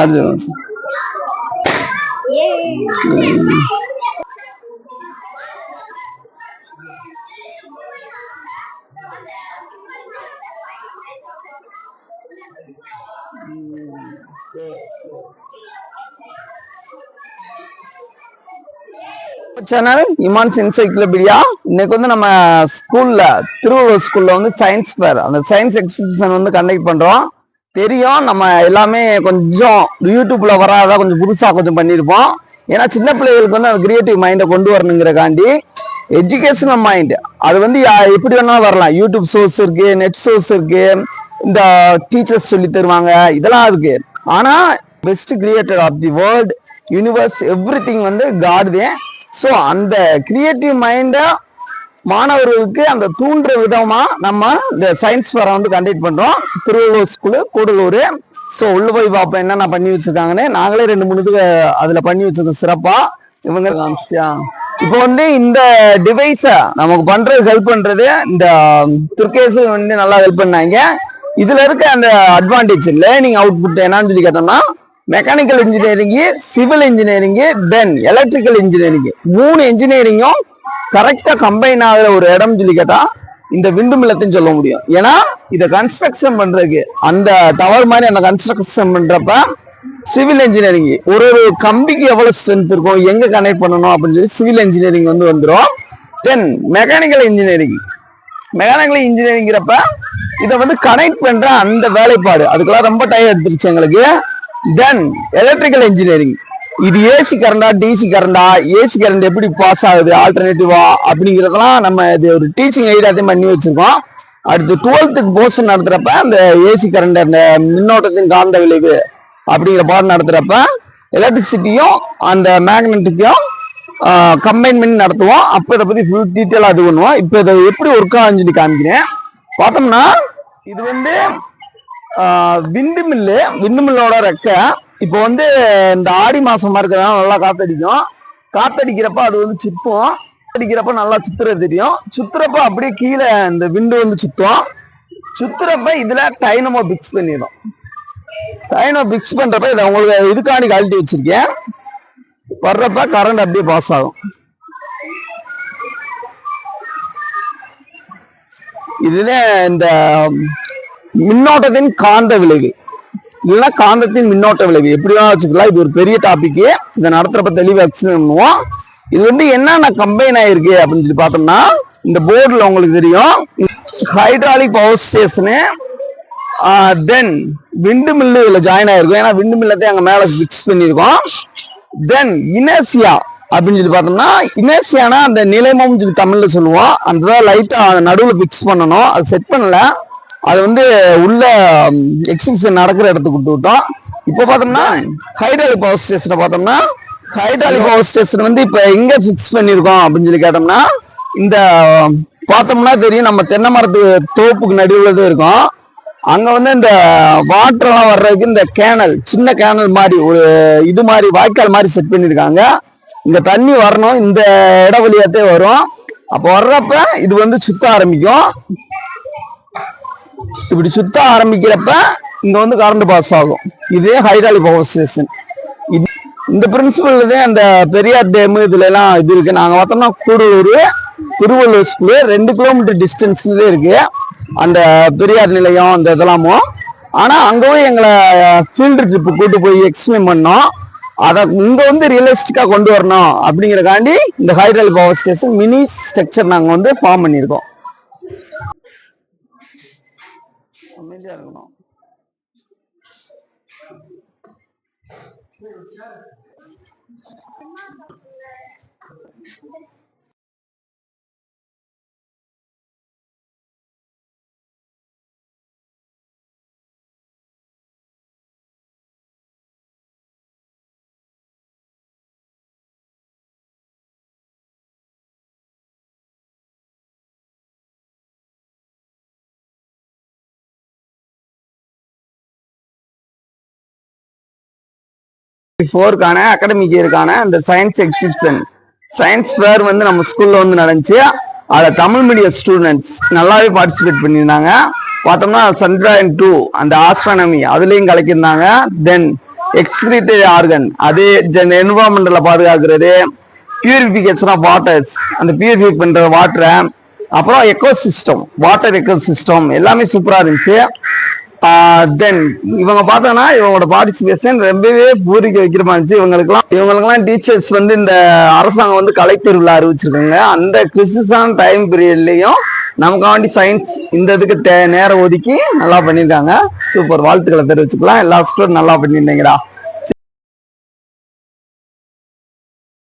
Arjun. Channel இமான்ஸ் encyclopedia. இன்னைக்கு வந்து நம்ம ஸ்கூல்ல திருவள்ளுவர் ஸ்கூல்ல வந்து சயின்ஸ் ஃபேர், அந்த சயின்ஸ் எக்ஸிபிஷன் வந்து கண்டக்ட் பண்றோம். தெரியும் நம்ம எல்லாமே கொஞ்சம் யூடியூப்ல வராத கொஞ்சம் புதுசா கொஞ்சம் பண்ணியிருப்போம். ஏன்னா சின்ன பிள்ளைகளுக்கு வந்து அந்த கிரியேட்டிவ் மைண்டை கொண்டு வரணுங்கிறக்காண்டி எஜுகேஷனல் மைண்ட் அது வந்து எப்படி வேணாலும் வரலாம். யூடியூப் சோர்ஸ் இருக்கு, நெட் சோர்ஸ் இருக்கு, இந்த டீச்சர்ஸ் சொல்லி தருவாங்க, இதெல்லாம் இருக்கு. ஆனா best creator of the world universe every thing வந்து காட் தான். ஸோ அந்த கிரியேட்டிவ் மைண்டை மாணவர்களுக்கு அந்த தூண்டுற விதமா நம்ம இந்த சயின்ஸ் ஃபேரை வந்து கண்டக்ட் பண்றோம். திருவள்ளுவர் ஸ்கூலு கூடலூர். ஸோ உள்ள போய் பார்ப்போம் என்னென்ன பண்ணி வச்சிருக்காங்கன்னு. நாங்களே 2-3 இதுக்கு அதுல பண்ணி வச்சிருக்கோம் சிறப்பா. இவங்க காமிச்சியா இப்போ வந்து இந்த டிவைஸை நமக்கு பண்றது ஹெல்ப் பண்றது இந்த துர்கேஸ் வந்து நல்லா ஹெல்ப் பண்ணாங்க. இதுல இருக்க அந்த அட்வான்டேஜ் லேர்னிங் அவுட்புட் என்னன்னு சொல்லி கேட்டோம்னா மெக்கானிக்கல் இன்ஜினியரிங், சிவில் இன்ஜினியரிங், தென் எலக்ட்ரிக்கல் இன்ஜினியரிங், 3 இன்ஜினியரிங்கும் கரெக்டா கம்பைன் ஆகிற ஒரு இடம் சொல்லி கேட்டா இந்த விண்டு மில்லத்தையும் சொல்ல முடியும். ஏன்னா இதை கன்ஸ்ட்ரக்ஷன் பண்றதுக்கு அந்த டவர் மாதிரி அந்த கன்ஸ்ட்ரக்ஷன் பண்றப்ப சிவில் இன்ஜினியரிங் ஒரு கம்பிக்கு எவ்வளவு ஸ்ட்ரென்த் இருக்கும், எங்க கனெக்ட் பண்ணணும் அப்படின்னு சொல்லி சிவில் இன்ஜினியரிங் வந்து வந்துடும். தென் மெக்கானிக்கல் இன்ஜினியரிங்கிறப்ப இதை வந்து கனெக்ட் பண்ற அந்த வேலைப்பாடு அதுக்கெல்லாம் ரொம்ப டைம் எடுத்துருச்சு எங்களுக்கு. தென் எலக்ட்ரிக்கல் இன்ஜினியரிங், இது ஏசி கரண்டா டிசி கரண்டா, ஏசி கரண்ட் எப்படி பாஸ் ஆகுது ஆல்டர்னேட்டிவா அப்படிங்கிறதெல்லாம் நம்ம இது ஒரு டீச்சிங் ஐடியாத்தையும் பண்ணி வச்சிருக்கோம். அடுத்து 12th போர்ஷன் நடத்துறப்ப அந்த ஏசி கரண்ட் அந்த மின்னோட்டத்தின் காந்த விளைவு அப்படிங்கிற பாடம் நடத்துறப்ப எலக்ட்ரிசிட்டியும் அந்த மேக்னெட்டிக்கும் கம்பைன் பண்ணி நடத்துவோம். அப்போ இதை பத்தி ஃபுல் டீட்டெயிலாக இது பண்ணுவோம். இப்போ இதை எப்படி ஒர்க் ஆகுன்னு சொல்லி காமிக்கிறேன். பார்த்தோம்னா இது வந்து விண்டு மில்லோட ரெக்க. இப்போ வந்து இந்த ஆடி மாசமா இருக்கிறதா நல்லா காத்தடிக்கும். காத்தடிக்கிறப்ப அது வந்து சுத்தும். அடிக்கிறப்ப நல்லா சுத்துறது தெரியும். சுத்துறப்ப அப்படியே கீழே இந்த விண்டு வந்து சுத்தும். சுத்துறப்ப இதுல டைனமோ பிக்ஸ் பண்ணிடும். டைனமோ பிக்ஸ் பண்றப்ப இதை உங்களுக்கு இதுக்காண்டி கழட்டி வச்சிருக்கேன். வர்றப்ப கரண்ட் அப்படியே பாஸ் ஆகும். இதுல இந்த மின்னோட்டத்தின் காந்த விளைவு இல்லைன்னா காந்தத்தின் மின்னோட்ட விளைவு எப்படிலாம் வச்சுக்கலாம். இது ஒரு பெரிய டாபிக். இதை நடத்துறப்ப தெளிவாக எக்ஸ்பிளைன் பண்ணுவோம். இது வந்து என்னென்ன கம்பைன் ஆயிருக்கு அப்படின்னு சொல்லி பார்த்தோம்னா இந்த போர்டில் உங்களுக்கு தெரியும் ஹைட்ராலிக் பவர் ஸ்டேஷனு, தென் விண்டு மில்லு இதுல ஜாயின் ஆயிருக்கும். ஏன்னா விண்டு மில்லத்தை அங்கே மேலே ஃபிக்ஸ் பண்ணியிருக்கோம். தென் இனர்சியா அப்படின்னு சொல்லி பார்த்தோம்னா இனர்சியானா அந்த நிலைமம் சொல்லி தமிழ்ல சொல்லுவோம். அந்த லைட்டா நடுவில் ஃபிக்ஸ் பண்ணணும். அது செட் பண்ணல. அது வந்து உள்ள எக்ஸிபிஷன் நடக்கிற இடத்துக்கு கொடுத்து விட்டோம். இப்போ பார்த்தோம்னா ஹைட்ராலிக் பவர் ஸ்டேஷனை பார்த்தோம்னா ஹைட்ராலிக் பவர் ஸ்டேஷன் வந்து இப்போ எங்க ஃபிக்ஸ் பண்ணியிருக்கோம் அப்படின்னு சொல்லி கேட்டோம்னா இந்த பார்த்தோம்னா தெரியும் நம்ம தென்னை மரத்து தோப்புக்கு நடுவில் இருக்கும். அங்க வந்து இந்த வாட்டர் எல்லாம் வர்றதுக்கு இந்த கேனல் சின்ன கேனல் மாதிரி ஒரு இது மாதிரி வாய்க்கால் மாதிரி செட் பண்ணியிருக்காங்க. இந்த தண்ணி வரணும், இந்த இட வழியாத்தே வரும். அப்போ வர்றப்ப இது வந்து சுத்த ஆரம்பிக்கும். இப்படி சுத்த ஆரம்பிக்கிறப்ப இங்க வந்து கரண்ட் பாஸ் ஆகும். இதே ஹைட்ராலிக் பவர் ஸ்டேஷன். இந்த பிரின்சிபல் தான் அந்த பெரியார் டேம் இதுல எல்லாம் இது இருக்கு. நாங்க பார்த்தோம்னா கூடலூர் திருவள்ளுவர் ஸ்கூலு 2 கிலோமீட்டர் டிஸ்டன்ஸ்லயே இருக்கு அந்த பெரியார் நிலையம் அந்த இதெல்லாமும். ஆனா அங்கவே எங்களை ஃபீல்டு ட்ரிப் கூட்டு போய் எக்ஸ்பிளைன் பண்ணோம். அதை இங்க வந்து ரியலிஸ்டிக்கா கொண்டு வரணும் அப்படிங்கிறக்காண்டி இந்த hydraulic power station mini structure நாங்க வந்து ஃபார்ம் பண்ணியிருக்கோம். அமைதியா இருக்கணும். க்கான அகாடமிக் இயருக்கான இந்த சயின்ஸ் எக்ஸிபிஷன் சயின்ஸ் ஃபேர் வந்து நம்ம ஸ்கூல்ல வந்து நடந்துச்சு. அதில் தமிழ் மீடியம் ஸ்டூடெண்ட்ஸ் நல்லாவே பார்ட்டிசிபேட் பண்ணியிருந்தாங்க. பார்த்தோம்னா சந்திராயன் 2 அந்த ஆஸ்ட்ரானமி அதுலேயும் கலக்கியிருந்தாங்க. தென் எக்ஸ்கிரீட்டரி ஆர்கன், அது என்விரான்மெண்டல பாதுகாக்கிறது, பியூரிபிகேஷன் ஆஃப் வாட்டர்ஸ், அந்த பியூரிஃபை பண்ற வாட்டரை, அப்புறம் எக்கோசிஸ்டம், வாட்டர் எக்கோசிஸ்டம் எல்லாமே சூப்பரா இருந்துச்சு. தென் இவங்க பார்த்தோன்னா இவங்களோட பார்ட்டிசிபேஷன் ரொம்பவே பூரிக்க வைக்கிற மாதிரி இருந்துச்சு. இவங்களுக்கெல்லாம் டீச்சர்ஸ் வந்து இந்த அரசாங்கம் வந்து கலைத்திருவிழா அறிவிச்சிருக்காங்க. அந்த கிறிஸ்டஸான டைம் பீரியட்லயும் நமக்காண்டி சயின்ஸ் இந்த இதுக்கு நேரம் ஒதுக்கி நல்லா பண்ணியிருக்காங்க. சூப்பர், வாழ்த்துக்களை தெரிவிச்சுக்கலாம். எல்லா ஸ்டூடெண்ட் நல்லா பண்ணியிருந்தீங்கடா.